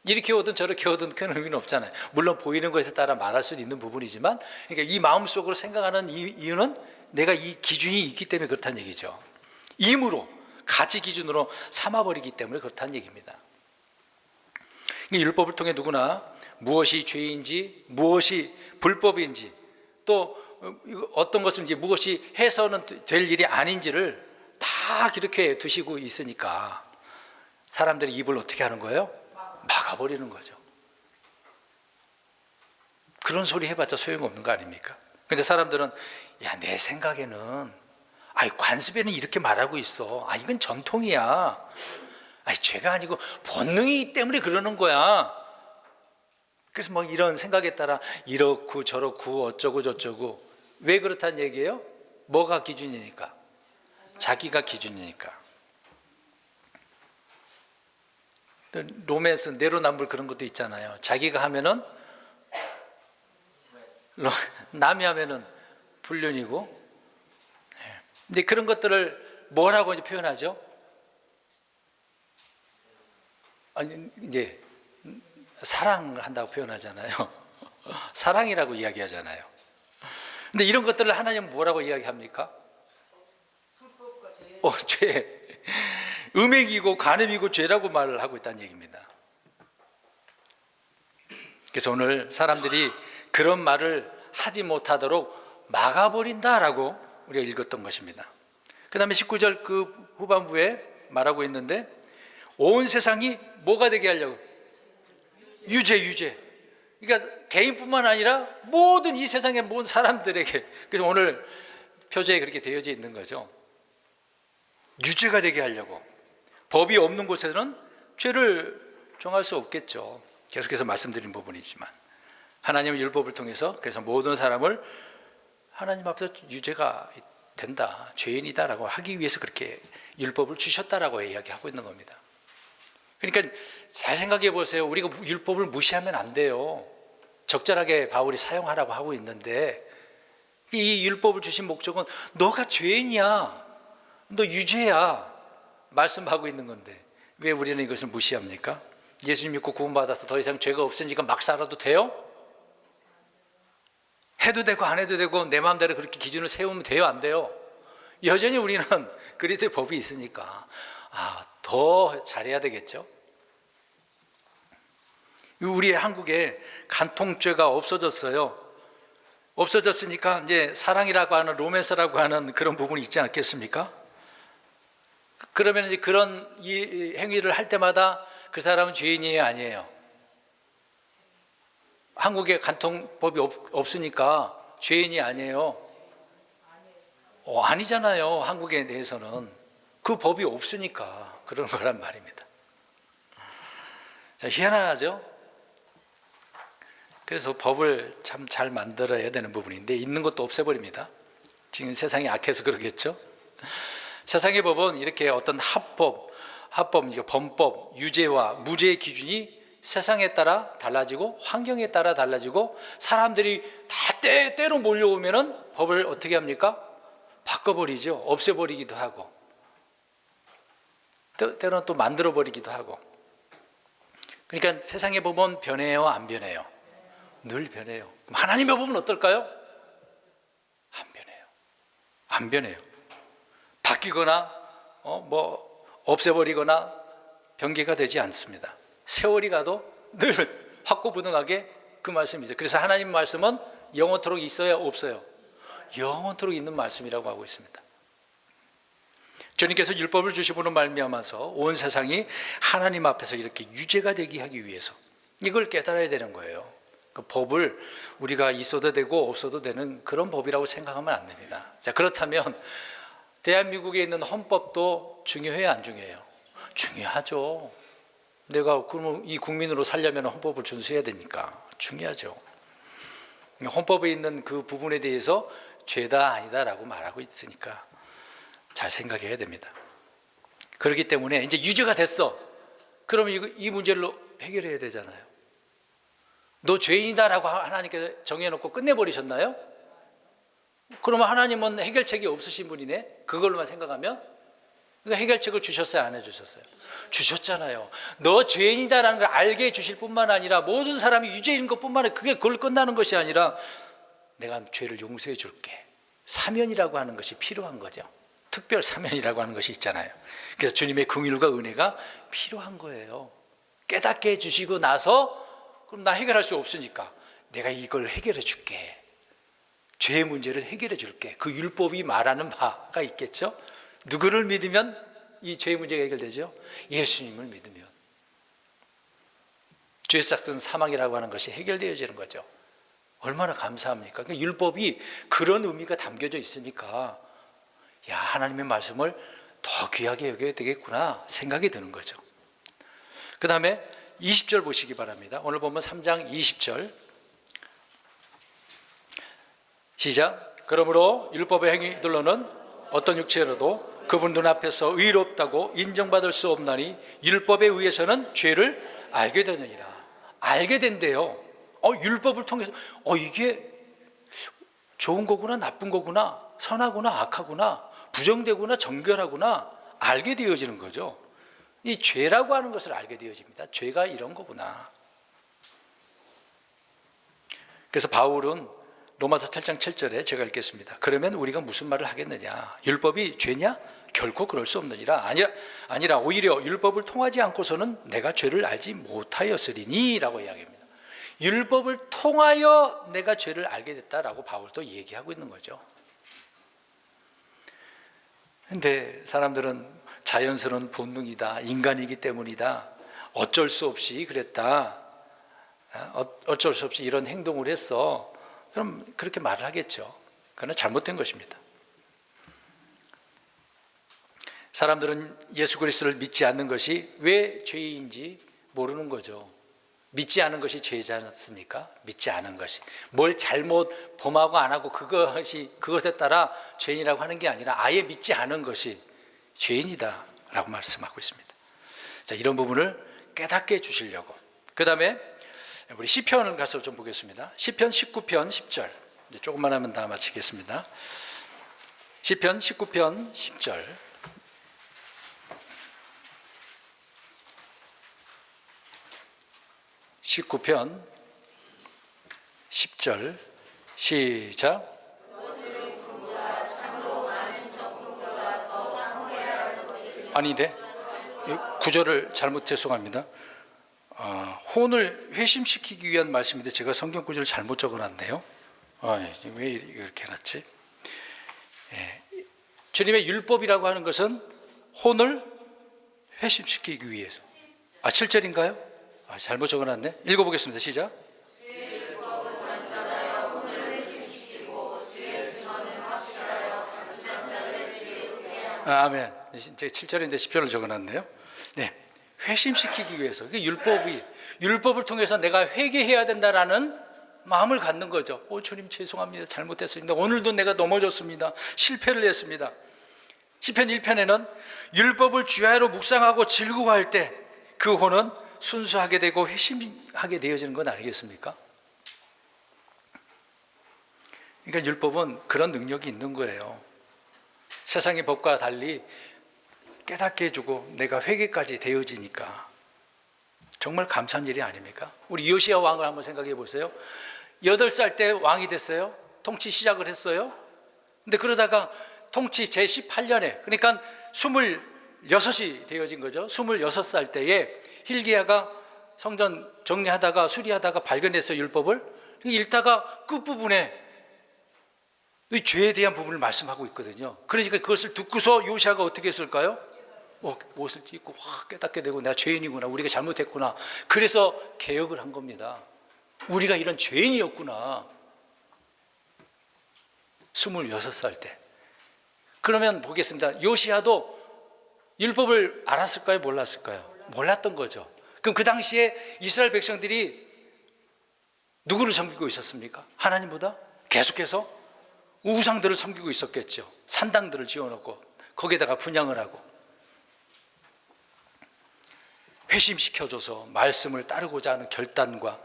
이렇게 오든 저렇게 오든 큰 의미는 없잖아요. 물론 보이는 것에 따라 말할 수는 있는 부분이지만, 그러니까 이 마음속으로 생각하는 이유는 내가 이 기준이 있기 때문에 그렇다는 얘기죠. 임으로 가치 기준으로 삼아버리기 때문에 그렇다는 얘기입니다. 율법을 통해 누구나 무엇이 죄인지 무엇이 불법인지 또 어떤 것은 이제 무엇이 해서는 될 일이 아닌지를 다 이렇게 두시고 있으니까 사람들이 입을 어떻게 하는 거예요? 막아버리는 거죠. 그런 소리 해봤자 소용없는 거 아닙니까? 근데 사람들은 야, 내 생각에는 관습에는 이렇게 말하고 있어. 이건 전통이야. 죄가 아니고 본능이기 때문에 그러는 거야. 그래서 막 이런 생각에 따라 이렇고 저렇고 어쩌고 저쩌고. 왜 그렇다는 얘기예요? 뭐가 기준이니까? 자기가 기준이니까. 로맨스, 내로남불 그런 것도 있잖아요. 자기가 하면은 남이 하면은 불륜이고. 근데 그런 것들을 뭐라고 이제 표현하죠? 이제 사랑을 한다고 표현하잖아요. 사랑이라고 이야기하잖아요. 근데 이런 것들을 하나님은 뭐라고 이야기합니까? 죄. 음행이고 간음이고 죄라고 말을 하고 있다는 얘기입니다. 그래서 오늘 사람들이 그런 말을 하지 못하도록 막아버린다라고 우리가 읽었던 것입니다. 그 다음에 19절 그 후반부에 말하고 있는데 온 세상이 뭐가 되게 하려고? 유죄. 그러니까 개인뿐만 아니라 모든 이 세상의 모든 사람들에게. 그래서 오늘 표제에 그렇게 되어져 있는 거죠. 유죄가 되게 하려고. 법이 없는 곳에서는 죄를 정할 수 없겠죠. 계속해서 말씀드린 부분이지만 하나님의 율법을 통해서 그래서 모든 사람을 하나님 앞에서 유죄가 된다, 죄인이다라고 하기 위해서 그렇게 율법을 주셨다라고 이야기하고 있는 겁니다. 그러니까 잘 생각해 보세요. 우리가 율법을 무시하면 안 돼요. 적절하게 바울이 사용하라고 하고 있는데 이 율법을 주신 목적은 너가 죄인이야, 너 유죄야 말씀하고 있는 건데 왜 우리는 이것을 무시합니까? 예수님 믿고 구원받아서 더 이상 죄가 없으니까 막 살아도 돼요? 해도 되고 안 해도 되고 내 마음대로 그렇게 기준을 세우면 돼요, 안 돼요? 여전히 우리는 그리스도의 법이 있으니까 더 잘해야 되겠죠. 우리 한국에 간통죄가 없어졌어요. 없어졌으니까 이제 사랑이라고 하는 로맨스라고 하는 그런 부분이 있지 않겠습니까? 그러면 이제 그런 이 행위를 할 때마다 그 사람은 죄인이에요, 아니에요? 한국에 간통법이 없으니까 죄인이 아니에요? 아니잖아요. 한국에 대해서는 그 법이 없으니까 그런 거란 말입니다. 자, 희한하죠? 그래서 법을 참 잘 만들어야 되는 부분인데 있는 것도 없애버립니다. 지금 세상이 악해서 그러겠죠? 세상의 법은 이렇게 어떤 합법, 범법, 유죄와 무죄의 기준이 세상에 따라 달라지고 환경에 따라 달라지고 사람들이 다 때로 몰려오면은 법을 어떻게 합니까? 바꿔버리죠. 없애버리기도 하고 때로는 또 만들어버리기도 하고. 그러니까 세상의 법은 변해요, 안 변해요? 늘 변해요. 그럼 하나님의 법은 어떨까요? 안 변해요. 바뀌거나 없애버리거나 변개가 되지 않습니다. 세월이 가도 늘 확고부동하게 그 말씀이죠. 그래서 하나님 말씀은 영원토록 있어야 없어요? 영원토록 있는 말씀이라고 하고 있습니다. 주님께서 율법을 주심으로 말미암아서 온 세상이 하나님 앞에서 이렇게 유죄가 되게 하기 위해서 이걸 깨달아야 되는 거예요. 그 법을 우리가 있어도 되고 없어도 되는 그런 법이라고 생각하면 안 됩니다. 자, 그렇다면 대한민국에 있는 헌법도 중요해요, 안 중요해요? 중요하죠. 내가 그러면 이 국민으로 살려면 헌법을 준수해야 되니까 중요하죠. 헌법에 있는 그 부분에 대해서 죄다 아니다라고 말하고 있으니까 잘 생각해야 됩니다. 그렇기 때문에 이제 유죄가 됐어. 그러면 이 문제를 해결해야 되잖아요. 너 죄인이다라고 하나님께서 정해놓고 끝내버리셨나요? 그러면 하나님은 해결책이 없으신 분이네? 그걸로만 생각하면? 그러니까 해결책을 주셨어요, 안 해주셨어요? 주셨잖아요. 너 죄인이다라는 걸 알게 해주실 뿐만 아니라 모든 사람이 유죄인 것뿐만 아니라 그걸 끝나는 것이 아니라 내가 죄를 용서해 줄게. 사면이라고 하는 것이 필요한 거죠. 특별 사면이라고 하는 것이 있잖아요. 그래서 주님의 긍휼과 은혜가 필요한 거예요. 깨닫게 해주시고 나서 그럼 나 해결할 수 없으니까 내가 이걸 해결해 줄게. 죄의 문제를 해결해 줄게. 그 율법이 말하는 바가 있겠죠. 누구를 믿으면 이 죄의 문제가 해결되죠? 예수님을 믿으면 죄 삭은 사망이라고 하는 것이 해결되어지는 거죠. 얼마나 감사합니까? 그러니까 율법이 그런 의미가 담겨져 있으니까 야, 하나님의 말씀을 더 귀하게 여겨야 되겠구나 생각이 드는 거죠. 그 다음에 20절 보시기 바랍니다. 오늘 보면 3장 20절 시작. 그러므로 율법의 행위들로는 어떤 육체로도 그분 눈앞에서 의롭다고 인정받을 수 없나니 율법에 의해서는 죄를 알게 되느니라. 알게 된대요. 율법을 통해서 이게 좋은 거구나 나쁜 거구나 선하구나 악하구나 부정되구나 정결하구나 알게 되어지는 거죠. 이 죄라고 하는 것을 알게 되어집니다. 죄가 이런 거구나. 그래서 바울은 로마서 8장 7절에 제가 읽겠습니다. 그러면 우리가 무슨 말을 하겠느냐? 율법이 죄냐? 결코 그럴 수 없느니라. 아니라 오히려 율법을 통하지 않고서는 내가 죄를 알지 못하였으리니 라고 이야기합니다. 율법을 통하여 내가 죄를 알게 됐다라고 바울도 얘기하고 있는 거죠. 그런데 사람들은 자연스러운 본능이다, 인간이기 때문이다, 어쩔 수 없이 그랬다, 어쩔 수 없이 이런 행동을 했어, 그럼 그렇게 말을 하겠죠. 그러나 잘못된 것입니다. 사람들은 예수 그리스도를 믿지 않는 것이 왜 죄인지 모르는 거죠. 믿지 않은 것이 죄이지 않습니까? 믿지 않은 것이. 뭘 잘못 범하고 안 하고 그것에 따라 죄인이라고 하는 게 아니라 아예 믿지 않은 것이 죄인이다 라고 말씀하고 있습니다. 자, 이런 부분을 깨닫게 해주시려고. 그 다음에 우리 시편을 가서 좀 보겠습니다. 시편 19편 10절. 이제 조금만 하면 다 마치겠습니다. 시편 19편 10절. (19편) 10절 시작. 아닌데 구절을 잘못 죄송합니다. 혼을 회심시키기 위한 말씀인데 제가 성경 구절을 잘못 적어놨네요. 왜 이렇게 해놨지? 주님의 율법이라고 하는 것은 혼을 회심시키기 위해서. 7절인가요? 잘못 적어놨네. 읽어보겠습니다. 시작. 아멘. 제가 7절인데 10절을 적어놨네요. 네, 회심시키기 위해서. 율법을 통해서 내가 회개해야 된다라는 마음을 갖는 거죠. 주님 죄송합니다. 잘못했습니다. 오늘도 내가 넘어졌습니다. 실패를 했습니다. 시편 1편에는 율법을 주야로 묵상하고 즐거워할 때 그 혼은 순수하게 되고 회심하게 되어지는 건 아니겠습니까? 그러니까 율법은 그런 능력이 있는 거예요. 세상의 법과 달리 깨닫게 해주고 내가 회개까지 되어지니까 정말 감사한 일이 아닙니까? 우리 요시야 왕을 한번 생각해 보세요. 8살 때 왕이 됐어요. 통치 시작을 했어요. 근데 그러다가 통치 제18년에 그러니까 26이 되어진 거죠. 26살 때에 hilki야가 성전 정리하다가 수리하다가 발견했어요. 율법을. 읽다가 끝부분에 이 죄에 대한 부분을 말씀하고 있거든요. 그러니까 그것을 듣고서 요시야가 어떻게 했을까요? 옷을 찢고 깨닫게 되고 내가 죄인이구나, 우리가 잘못했구나. 그래서 개혁을 한 겁니다. 우리가 이런 죄인이었구나. 26살 때. 그러면 보겠습니다. 요시야도 율법을 알았을까요? 몰랐을까요? 몰랐던 거죠. 그럼 그 당시에 이스라엘 백성들이 누구를 섬기고 있었습니까? 하나님보다? 계속해서 우상들을 섬기고 있었겠죠. 산당들을 지어놓고 거기에다가 분향을 하고. 회심시켜줘서 말씀을 따르고자 하는 결단과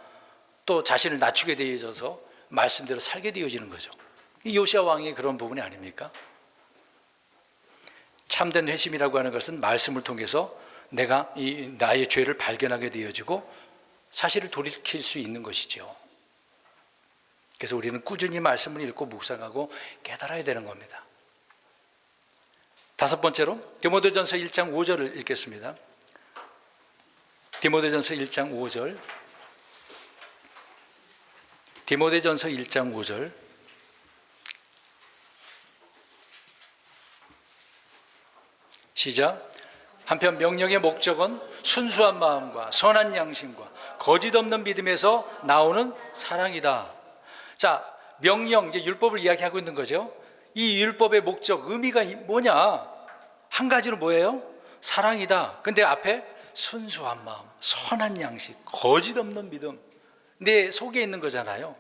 또 자신을 낮추게 되어져서 말씀대로 살게 되어지는 거죠. 이 요시야 왕이 그런 부분이 아닙니까? 참된 회심이라고 하는 것은 말씀을 통해서 내가 나의 죄를 발견하게 되어지고 사실을 돌이킬 수 있는 것이죠. 그래서 우리는 꾸준히 말씀을 읽고 묵상하고 깨달아야 되는 겁니다. 5번째로 디모데전서 1장 5절을 읽겠습니다. 디모데전서 1장 5절. 디모데전서 1장 5절. 시작. 한편 명령의 목적은 순수한 마음과 선한 양심과 거짓 없는 믿음에서 나오는 사랑이다. 자, 명령, 이제 율법을 이야기하고 있는 거죠. 이 율법의 목적, 의미가 뭐냐? 한 가지로 뭐예요? 사랑이다. 근데 앞에 순수한 마음, 선한 양식, 거짓 없는 믿음, 내 속에 있는 거잖아요.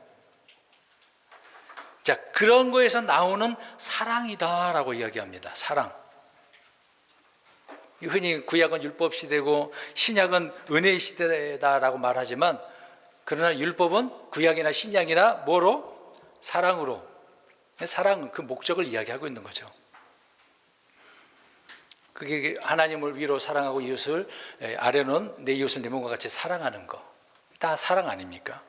자, 그런 거에서 나오는 사랑이다라고 이야기합니다. 사랑. 흔히 구약은 율법 시대고 신약은 은혜의 시대다라고 말하지만, 그러나 율법은 구약이나 신약이나 뭐로? 사랑으로. 사랑은 그 목적을 이야기하고 있는 거죠. 그게 하나님을 위로 사랑하고 이웃을 아래로는 내 이웃을 내 몸과 같이 사랑하는 거. 다 사랑 아닙니까?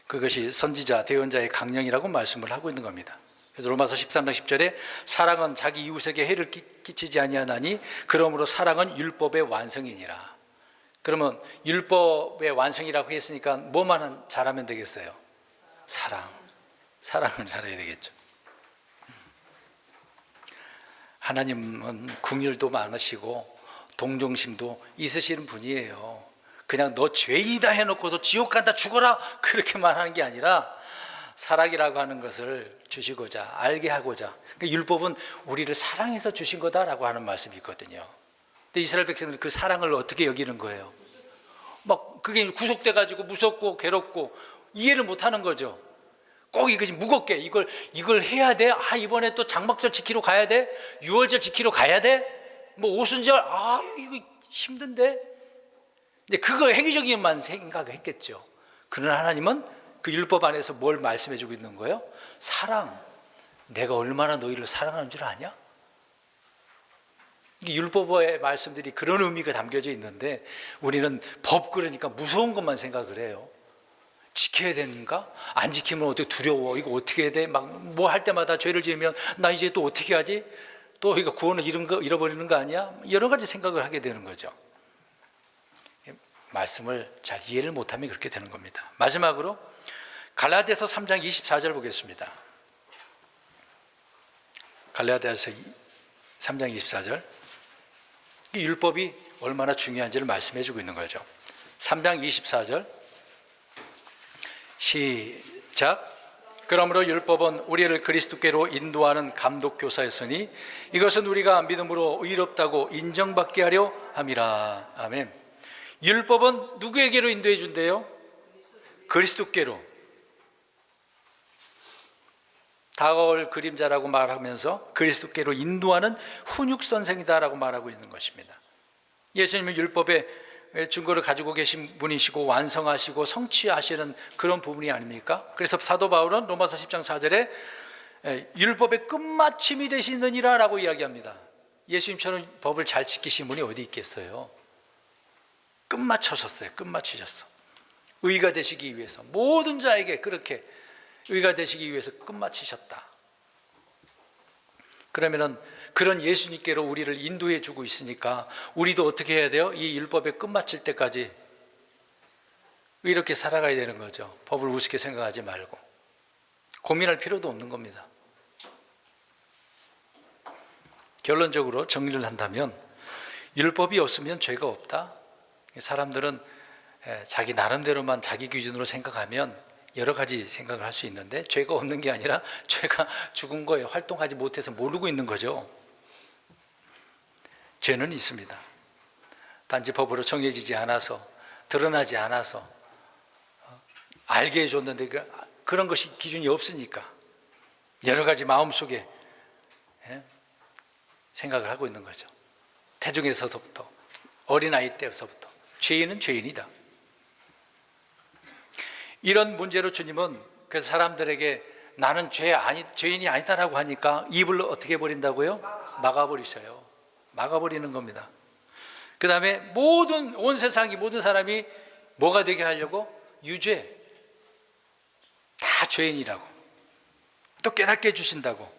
그것이 선지자, 대언자의 강령이라고 말씀을 하고 있는 겁니다. 그래서 로마서 13장 10절에 사랑은 자기 이웃에게 해를 끼치지 아니하나니 그러므로 사랑은 율법의 완성이니라. 그러면 율법의 완성이라고 했으니까 뭐만 잘하면 되겠어요? 사랑을 잘해야 되겠죠. 하나님은 긍휼도 많으시고 동정심도 있으시는 분이에요. 그냥 너 죄이다 해놓고도 지옥 간다 죽어라 그렇게만 하는 게 아니라 사랑이라고 하는 것을 주시고자, 알게 하고자. 그러니까 율법은 우리를 사랑해서 주신 거다라고 하는 말씀이 있거든요. 근데 이스라엘 백성들은 그 사랑을 어떻게 여기는 거예요? 막 그게 구속돼 가지고 무섭고 괴롭고 이해를 못하는 거죠. 꼭 이것이 무겁게 이걸 해야 돼. 아, 이번에 또 장막절 지키러 가야 돼. 유월절 지키러 가야 돼. 뭐 오순절, 아, 이거 힘든데. 이제 그거 획기적인만 생각했겠죠. 그러나 하나님은 그 율법 안에서 뭘 말씀해주고 있는 거예요? 사랑. 내가 얼마나 너희를 사랑하는 줄 아냐? 율법의 말씀들이 그런 의미가 담겨져 있는데 우리는 법 그러니까 무서운 것만 생각을 해요. 지켜야 되는가? 안 지키면 어떻게 두려워? 이거 어떻게 해야 돼? 막 뭐 할 때마다 죄를 지으면 나 이제 또 어떻게 하지? 또 이거 구원을 잃어버리는 거 아니야? 여러 가지 생각을 하게 되는 거죠. 말씀을 잘 이해를 못하면 그렇게 되는 겁니다. 마지막으로 갈라디아서 3장 24절 보겠습니다. 갈라디아서 3장 24절. 이 율법이 얼마나 중요한지를 말씀해 주고 있는 거죠. 3장 24절 시작. 그러므로 율법은 우리를 그리스도께로 인도하는 감독교사였으니 이것은 우리가 믿음으로 의롭다고 인정받게 하려 함이라. 아멘. 율법은 누구에게로 인도해 준대요? 그리스도께로. 다가올 그림자라고 말하면서 그리스도께로 인도하는 훈육선생이다라고 말하고 있는 것입니다. 예수님은 율법의 증거를 가지고 계신 분이시고 완성하시고 성취하시는 그런 부분이 아닙니까? 그래서 사도 바울은 로마서 10장 4절에 율법의 끝마침이 되시느니라 라고 이야기합니다. 예수님처럼 법을 잘 지키신 분이 어디 있겠어요? 끝마치셨어요. 끝마치셨어. 의가 되시기 위해서 모든 자에게 그렇게 의가 되시기 위해서 끝마치셨다. 그러면은 그런 예수님께로 우리를 인도해 주고 있으니까 우리도 어떻게 해야 돼요? 이 율법의 끝마칠 때까지 이렇게 살아가야 되는 거죠. 법을 우습게 생각하지 말고 고민할 필요도 없는 겁니다. 결론적으로 정리를 한다면 율법이 없으면 죄가 없다. 사람들은 자기 나름대로만 자기 기준으로 생각하면 여러 가지 생각을 할 수 있는데 죄가 없는 게 아니라 죄가 죽은 거에 활동하지 못해서 모르고 있는 거죠. 죄는 있습니다. 단지 법으로 정해지지 않아서 드러나지 않아서 알게 해줬는데 그런 것이 기준이 없으니까 여러 가지 마음속에 생각을 하고 있는 거죠. 태중에서부터 어린아이 때서부터 죄인은 죄인이다. 이런 문제로 주님은 그래서 사람들에게 나는 죄인이 아니다라고 하니까 입을 어떻게 해버린다고요? 막아버리셔요. 막아버리는 겁니다. 그 다음에 온 세상이 모든 사람이 뭐가 되게 하려고? 유죄. 다 죄인이라고. 또 깨닫게 해주신다고.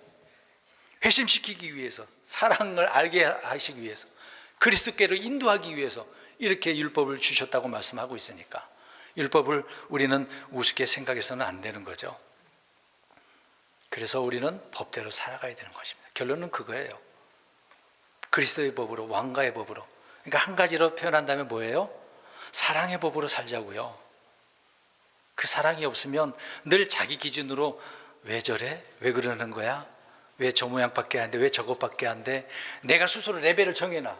회심시키기 위해서, 사랑을 알게 하시기 위해서, 그리스도께로 인도하기 위해서 이렇게 율법을 주셨다고 말씀하고 있으니까 율법을 우리는 우습게 생각해서는 안 되는 거죠. 그래서 우리는 법대로 살아가야 되는 것입니다. 결론은 그거예요. 그리스도의 법으로, 왕가의 법으로. 그러니까 한 가지로 표현한다면 뭐예요? 사랑의 법으로 살자고요. 그 사랑이 없으면 늘 자기 기준으로 왜 저래? 왜 그러는 거야? 왜 저 모양밖에 안 돼? 왜 저것밖에 안 돼? 내가 스스로 레벨을 정해놔.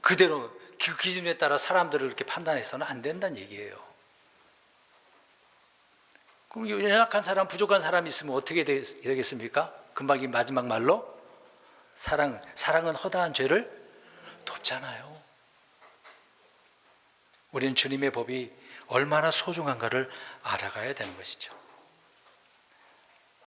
그대로 그 기준에 따라 사람들을 이렇게 판단해서는 안 된다는 얘기예요. 그럼 연약한 사람, 부족한 사람이 있으면 어떻게 되겠습니까? 금방 이 마지막 말로 사랑은 허다한 죄를 돕잖아요. 우리는 주님의 법이 얼마나 소중한가를 알아가야 되는 것이죠.